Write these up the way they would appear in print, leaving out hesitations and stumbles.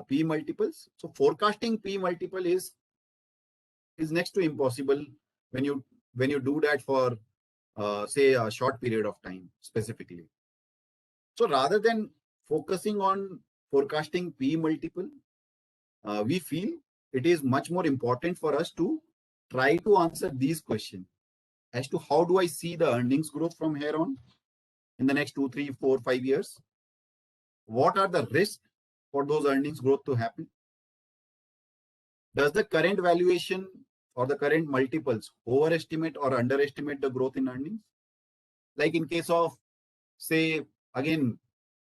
P multiples. So forecasting P multiple is next to impossible when you do that for say a short period of time specifically. So rather than focusing on forecasting P multiple, we feel it is much more important for us to try to answer these questions as to how do I see the earnings growth from here on in the next 2, 3, 4, 5 years? What are the risks for those earnings growth to happen? Does the current valuation or the current multiples overestimate or underestimate the growth in earnings? Like in case of, say, again,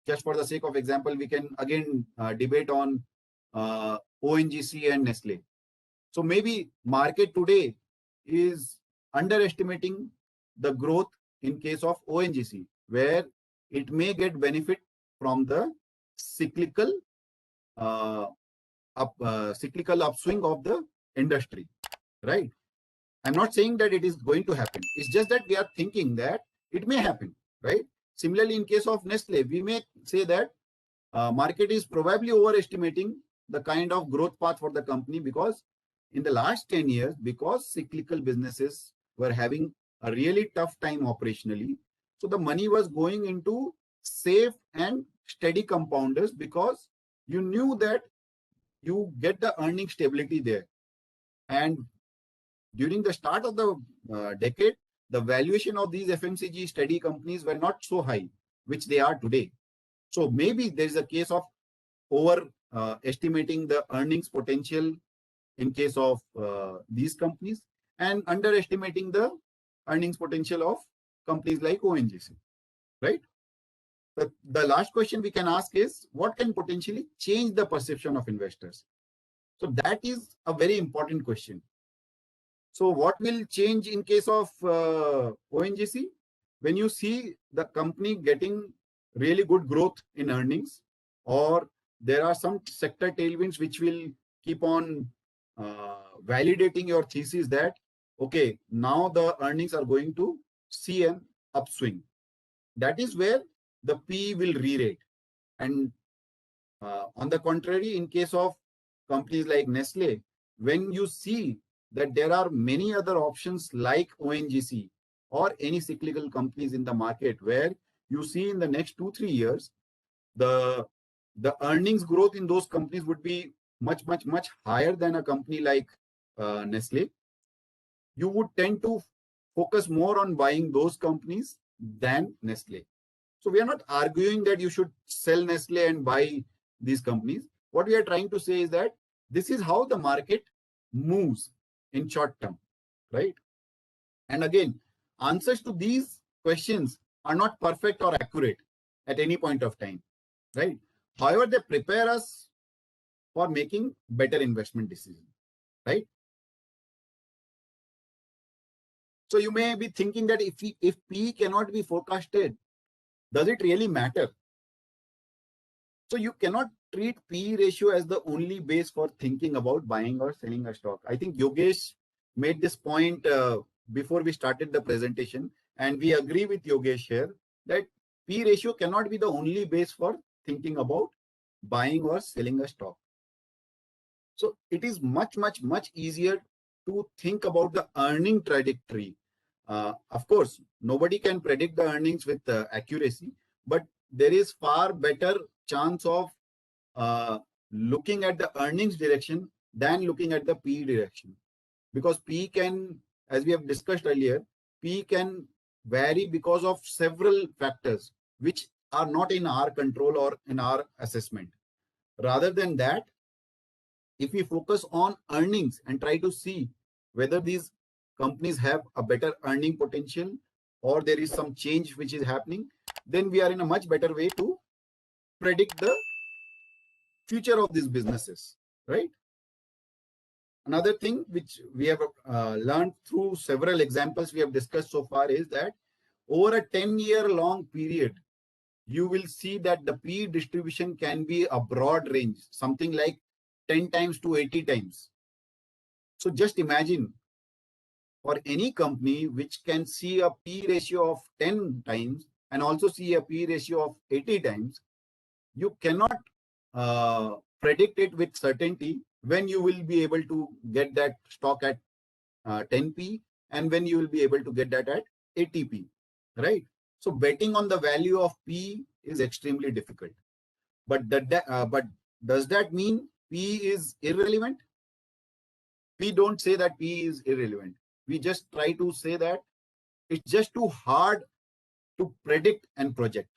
just for the sake of example, we can again debate on ONGC and Nestle. So maybe market today is underestimating the growth in case of ONGC, where it may get benefit from the cyclical upswing of the industry, right? I'm not saying that it is going to happen. It's just that we are thinking that it may happen, right? Similarly, in case of Nestle, we may say that market is probably overestimating the kind of growth path for the company, because in the last 10 years, because cyclical businesses were having a really tough time operationally, so the money was going into safe and steady compounders, because you knew that you get the earning stability there. And during the start of the decade, the valuation of these FMCG steady companies were not so high, which they are today. So maybe there is a case of estimating the earnings potential in case of these companies and underestimating the earnings potential of companies like ONGC, right? The last question we can ask is, what can potentially change the perception of investors? So that is a very important question. So what will change in case of ONGC? When you see the company getting really good growth in earnings, or there are some sector tailwinds which will keep on validating your thesis that, okay, now the earnings are going to see an upswing. That is where the P will re-rate. And on the contrary, in case of companies like Nestle, when you see that there are many other options like ONGC or any cyclical companies in the market, where you see in the next 2, 3 years, the earnings growth in those companies would be much higher than a company like Nestle, you would tend to focus more on buying those companies than Nestle. So we are not arguing that you should sell Nestle and buy these companies. What we are trying to say is that this is how the market moves in short term, right? And again, answers to these questions are not perfect or accurate at any point of time, right? However, they prepare us for making better investment decisions, right? So you may be thinking that if P cannot be forecasted, does it really matter? So you cannot treat P ratio as the only base for thinking about buying or selling a stock. I think Yogesh made this point before we started the presentation, and we agree with Yogesh here that P ratio cannot be the only base for thinking about buying or selling a stock. So it is much easier to think about the earning trajectory. Of course, nobody can predict the earnings with accuracy, but there is far better chance of looking at the earnings direction than looking at the P direction. Because P can, as we have discussed earlier, P can vary because of several factors which are not in our control or in our assessment. Rather than that, if we focus on earnings and try to see whether these companies have a better earning potential or there is some change which is happening, then we are in a much better way to predict the future of these businesses, right? Another thing which we have learned through several examples we have discussed so far is that over a 10-year long period, you will see that the P distribution can be a broad range, something like 10 times to 80 times. So just imagine, for any company which can see a P ratio of 10 times and also see a P ratio of 80 times, you cannot predict it with certainty when you will be able to get that stock at 10p and when you will be able to get that at 80p, right? So betting on the value of P is extremely difficult. But does that mean P is irrelevant? We don't say that P is irrelevant. We just try to say that it's just too hard to predict and project.